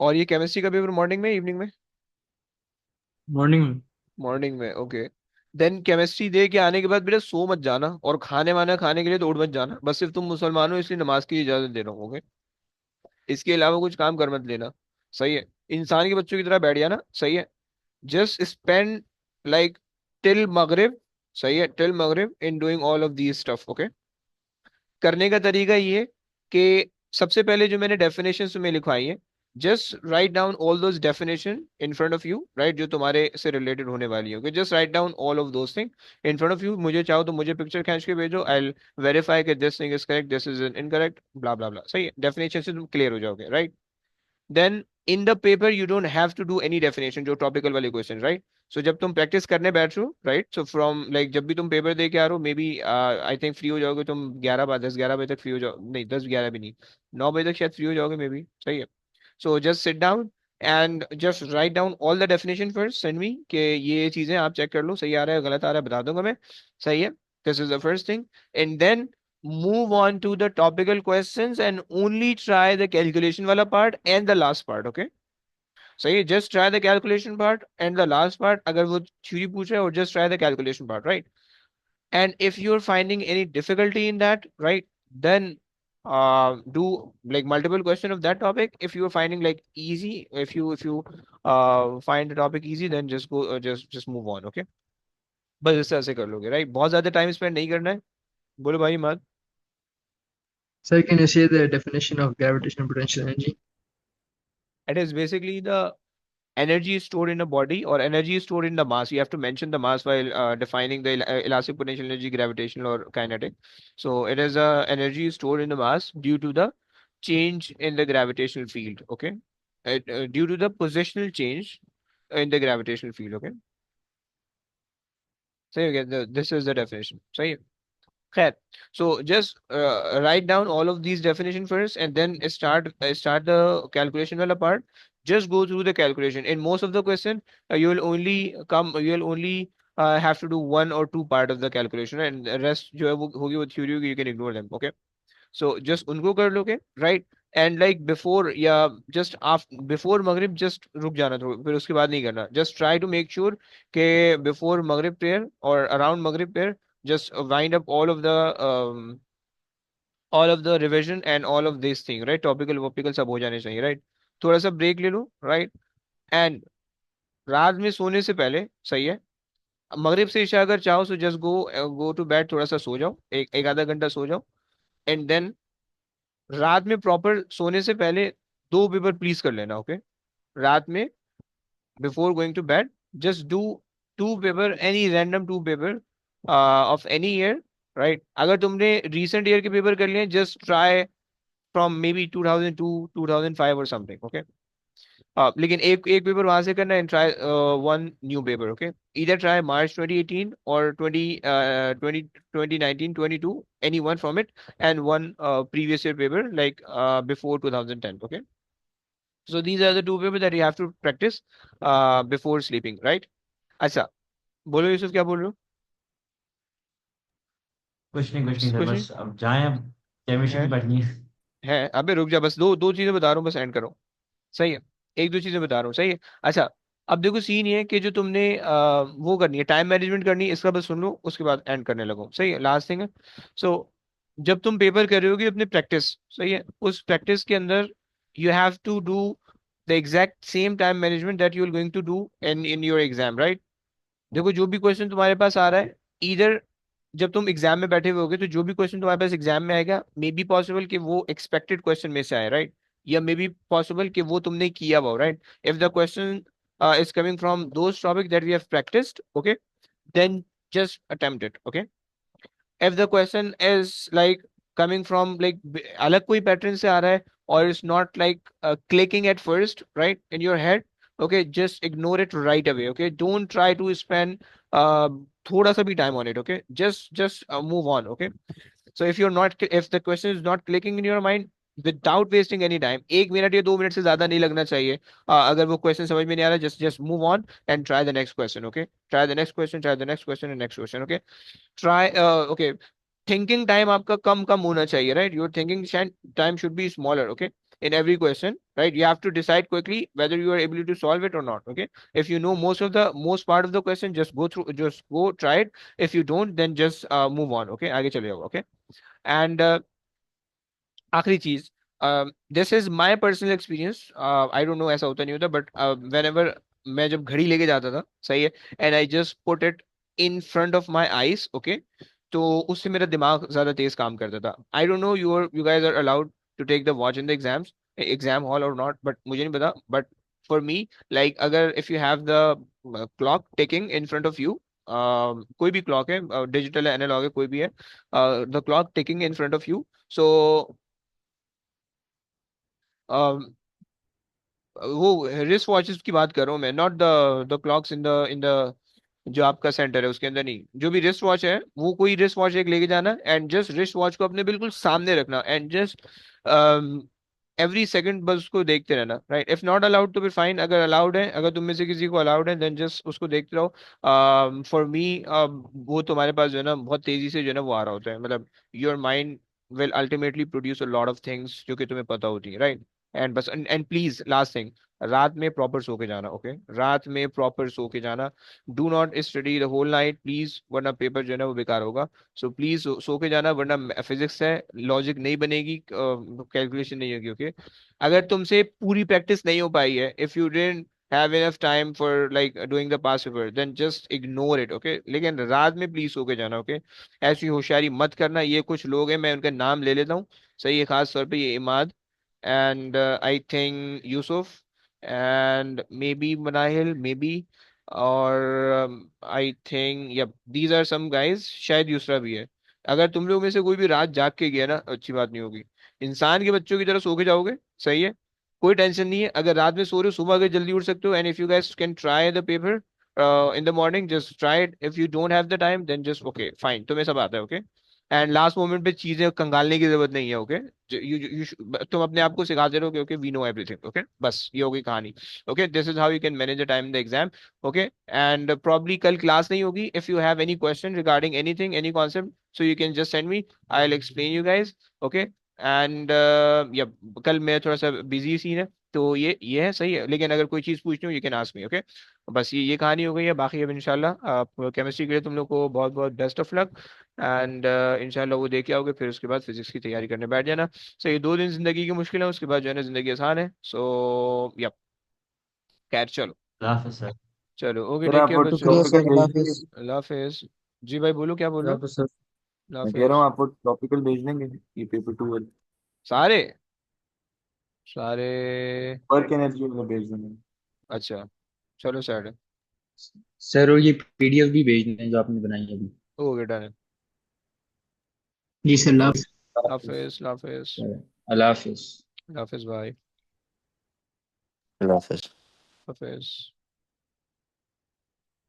और ये केमिस्ट्री का पेपर मॉर्निंग में इवनिंग में? मॉर्निंग में। मॉर्निंग में, ओके। देन केमिस्ट्री दे के आने के बाद बेटा सो मत जाना, और खाने वाना खाने के लिए तो उठ मत जाना, बस सिर्फ तुम मुसलमान हो इसलिए नमाज की इजाजत दे रहा हूँ, ओके। इसके अलावा कुछ काम कर मत लेना, सही है। इंसान के बच्चों की तरह बैठ जाना, सही है। जस्ट स्पेंड लाइक टिल मगरिब, सही है, टिल मगरिब in doing all of these stuff, okay. करने का तरीका ये कि सबसे पहले जो मैंने डेफिनेशन तुम्हें लिखवाई है, just write down all those definition in front of you, right, जो तुम्हारे से रिलेटेड होने वाली है, just write down all of those thing in front of you. मुझे चाहो तो मुझे पिक्चर खींच के भेजो, आई विल वेरीफाई कि this thing is correct, this is incorrect, blah blah blah, सही है। डेफिनेशन से तुम क्लियर हो जाओगे, right. Then in the paper you don't have to do any definition, जो टॉपिकल वाले क्वेश्चन, राइट। सो जब तुम प्रैक्टिस करने बैठ रहे हो, राइट, सो फ्रॉम लाइक जब भी तुम पेपर दे के आ रहे हो, maybe I think free हो जाओगे तुम 11 10 11 बजे तक फ्री हो जाओ, नहीं 10 11 भी नहीं, 9 बजे तक शायद फ्री हो जाओगे मे बी, सही है। So just sit down and just write down all the definition first, send me कि ये चीजें आप चेक कर लो, सही आ रहा है गलत आ रहा है बता दूंगा मैं, सही है। This is the first thing. And then move on to the topical questions and only try the calculation wala part and the last part, okay। सही है, just try the calculation part and the last part, अगर वो theory पूछ रहा है, और just try the calculation part, right। and if you're finding any difficulty in that, right, then do like multiple question of that topic. If you're finding like easy, if you find the topic easy, then just go just move on, okay। बस इस तरह से कर लोगे, right, बहुत ज्यादा time spend नहीं करना है। बोलो भाई मत। Sir, can you say the definition of gravitational potential energy? It is basically the energy is stored in a body, or energy is stored in the mass. You have to mention the mass while defining the elastic potential energy, gravitational or kinetic. So it is a energy stored in the mass due to the change in the gravitational field, okay, due to the positional change in the gravitational field, okay। So you get this is the definition, so Khair. So just write down all of these definition first, and then start the calculation wala part. Just go through the calculation. In most of the question, you will only have to do one or two part of the calculation, and the rest जो है वो होगी वो theory होगी, you can ignore them. Okay. So just उनको कर लोगे, right? And like before या just after before maghrib just रुक जाना थोड़ा, फिर उसके बाद नहीं करना। Just try to make sure के before maghrib prayer or around maghrib prayer just wind up all of the revision and all of these thing, right, topical topical सब हो जाने चाहिए, right। थोड़ा सा ब्रेक ले लो, right। and रात में सोने से पहले, सही है, मगरिब से ईशा अगर चाहो तो जस्ट गो टू बेड, थोड़ा सा सो जाओ, एक एक आधा घंटा सो जाओ। एंड देन रात में प्रॉपर सोने से पहले 2 पेपर प्लीज कर लेना, ओके। रात में before going to bed just do 2 paper, any random 2 paper of any year, right. अगर तुमने रिसेंट ईयर के पेपर कर लिए, just try from maybe 2002 2005 और समथिंग, ओके। लेकिन एक एक पेपर वहां से करना, and try one new paper, okay. इधर ट्राई मार्च 2018 और 2019 22, any one from it, and one previous year paper like before 2010, okay। So these are the 2 papers that you have to practice before sleeping, right। अच्छा, बोलो यूसुफ, क्या बोल रहे हो? कुछ नहीं सर, कुछ नहीं बस अब जाएं, अब केमिस्ट्री है? पढ़नी है। है, अबे रुक जा, बस दो दो चीजें बता रहा हूँ, बस एंड करो, सही है। एक दो चीजें बता रहा हूँ, सही है। अच्छा, अब देखो सीन ये है कि जो तुमने वो करनी है, टाइम मैनेजमेंट करनी है, इसका बस सुन लो, उसके बाद एंड करने लगो, सही है, लास्ट थिंग है। सो जब तुम पेपर कर रहे होगे अपनी प्रैक्टिस, सही है, उस प्रैक्टिस के अंदर you have to do the exact same time management that you are going to do in your exam, right. देखो जो भी क्वेश्चन तुम्हारे पास आ रहा है, इधर जब तुम एग्जाम में बैठे हुए होगे तो जो भी क्वेश्चन तुम्हारे पास एग्जाम में आएगा, मे बी पॉसिबल कि वो एक्सपेक्टेड क्वेश्चन में से आए, राइट। या मे बी पॉसिबल कि वो तुमने किया हुआ, right. If the question is coming from those topic that we have practised, okay, then just attempt it, okay. if the question is like coming from like अलग कोई pattern से आ रहा है, or it's not like clicking at first, right, in your head, okay, just ignore it right away, okay। Don't try to spend uh, थोड़ा सा भी time on it, okay। Just move on, okay। So if the question is not clicking in your mind, without wasting any time, 1 minute या 2 minute से ज्यादा नहीं लगना चाहिए। अगर वो क्वेश्चन समझ में नहीं आ रहा, just move on and try the next question, okay। Try the next question, try the next question and next question, okay। Try okay, thinking time आपका कम कम होना चाहिए, right. Your thinking time should be smaller, okay. in every question, right? You have to decide quickly whether you are able to solve it or not. Okay, if you know most part of the question, just go try it. If you don't, then just move on. Okay, आगे चले जाओ. Okay, and आखिरी चीज, this is my personal experience, I don't no ऐसा होता नहीं होता, but when ever मैं जब घड़ी लेके जाता था, सही है, and I just put it in front of my eyes, okay, तो उससे मेरा दिमाग ज्यादा तेज काम करता था. I don't know you guys are allowed to take the watch in the exam hall और नॉट, बट मुझे नहीं पता. बट फॉर मी, लाइक अगर if you have the clock ticking in front of you, कोई भी clock है, digital है, analogue है, कोई भी है, the clock ticking in front of you, so वो रिस्ट वॉचेस की बात कर रहा हूँ मैं, not the clocks in the जो आपका सेंटर है उसके अंदर नहीं. जो भी रिस्ट वॉच है, वो कोई रिस्ट वॉच एक लेके जाना, एंड जस्ट रिस्ट वॉच को अपने बिल्कुल सामने रखना, एंड जस्ट एवरी सेकंड बस उसको देखते रहना, राइट? इफ नॉट अलाउड तो फिर फाइन, अगर अलाउड है, अगर तुम में से किसी को अलाउड है, देन जस्ट उसको देखते रहो. फॉर मी, वो तुम्हारे पास जो है ना बहुत तेजी से जो है ना वो आ रहा होता है, मतलब your mind will ultimately produce a lot of things जो कि तुम्हें पता होती है, राइट? एंड बस, एंड प्लीज लास्ट थिंग, रात में प्रॉपर सो के जाना. ओके, रात में प्रॉपर सो के जाना. Do not study the whole night please, वरना पेपर जो है ना वो बेकार होगा. सो प्लीज सो के जाना, वरना फिजिक्स है, लॉजिक नहीं बनेगी, कैलकुलेशन नहीं होगी. ओके, अगर तुमसे पूरी प्रैक्टिस नहीं हो पाई है, if you didn't have enough time for like doing the past paper, then just ignore it. Okay, लेकिन रात में प्लीज सो के जाना. ओके, ऐसी होशियारी मत करना. ये कुछ लोग हैं, मैं उनका नाम ले लेता हूँ, सही है, खास तौर पे ये Imad, and I think Yusuf, and maybe Manahil, maybe, और I think yep, these are some guys, शायद दूसरा भी है. अगर तुम लोग में से कोई भी रात जाग के गया ना, अच्छी बात नहीं होगी. इंसान के बच्चों की तरह सो के जाओगे, सही है, कोई टेंशन नहीं है. अगर रात में सो रहे हो, सुबह अगर जल्दी उठ सकते हो, and if you guys can try the paper in the morning, just try it. If you don't have the time, then just okay fine, तुम्हें सब आता है. ओके, एंड लास्ट मोमेंट पे चीजें कंगालने की जरूरत नहीं है. ओके, तुम अपने आप को सिखाते रहोगे. Okay, we know everything. Okay, बस ये होगी कहानी. Okay, this is how you can manage the time in the exam. Okay, and probably कल क्लास नहीं होगी. If you have any question regarding anything, any concept, so you can just send me, I will explain you guys. Okay, and या कल मैं थोड़ा सा busy scene है, तो ये है, सही है, लेकिन अगर कोई चीज़ पूछनी हो, you can ask me. Okay, बस ये कहानी हो गई है. बाकी अब इंशाल्लाह आप केमिस्ट्री के लिए तुम लोग को बहुत बहुत बेस्ट ऑफ लक, एंड इंशाल्लाह वो दे के आओगे, फिर उसके बाद फिजिक्स की तैयारी करने बैठ जाना. सो ये 2 दिन जिंदगी की मुश्किल है, उसके बाद जो है ना जिंदगी आसान है. सो यप, खैर चलो. हाफिज सर। चलो ओके, सर टेक आप केयर वो बच्चों. शुक्रिया टॉपिकल सर, अल्लाह भेज हाफिज। देंगे? अल्लाह हाफिज. जी भाई बोलो, क्या बोल अल्लाह रहे हो? हाफिज सर। अल्लाह मैं कह रहा हाफिज. हूँ आप वो टॉपिकल भेज देंगे, ये पेपर 2 वाले, सारे सारे. वर्क एनर्जी वाला भेज देंगे। अच्छा, चलो सर. सर और ये पीडीएफ भी भेज दें जो आपने बनाई है अभी। ओके, डन है. जी सर, अल्लाह ओके, हाफिज, हाफिज. अल्लाह हाफिज। हाफिज भाई. अल्लाह हाफिज। हाफिज.